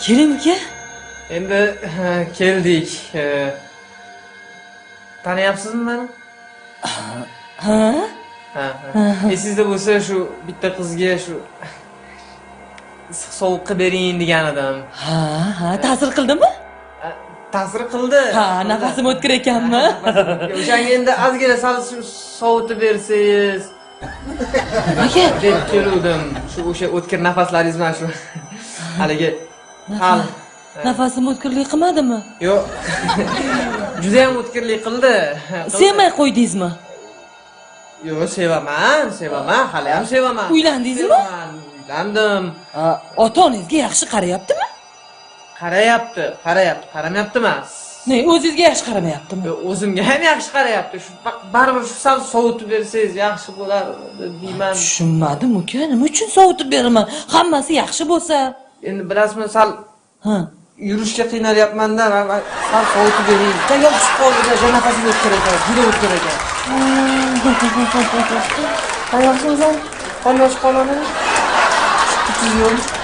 Keling uka. Endi keldik. Tanıyapsizmi meni? Ha? Ha. Esingizda bo'lsa shu bitta qizga shu issiq sovuq qilib bering degan edim. Ha, ta'sir qildimi? Ta'sir qildi. Ha, nafasim o'tkir ekanmi? O'shanga endi ozgina sal sovutib bersangiz. Nimaga? deb keluvdim. Shu o'sha o'tkir nafaslaringiz mana shu. Haligi hal. Nafasim o'tkirlik qilmadimi? Yo'q. Juda ham o'tkirlik qildi. Sevmay qo'ydingizmi? Yo'q, sevaman, hali ham sevaman. Uylandingizmi? Uylandim. Ota-onangizga yaxshi qarayaptimi? Qarayapti, qaramayapti emas. Ne, o'zingizga yaxshi qaramayaptimi? O'zimga ham yaxshi qarayapti. Shu baribir shu sal sovutib bersangiz yaxshi bo'lar deyman. Tushunmadim uka, nima uchun sovutib beraman? Hammasi yaxshi bo'lsa. Endi bilasizmi, sal Ha. yurishga qiynalyapman-da, sal sovutib bering. Yo'qsiz qoldi, nafasim o'tkir ekan, juda o'tkir ekan. Qayoqsiz o'zim? Qondosh qoladi. Yo'q.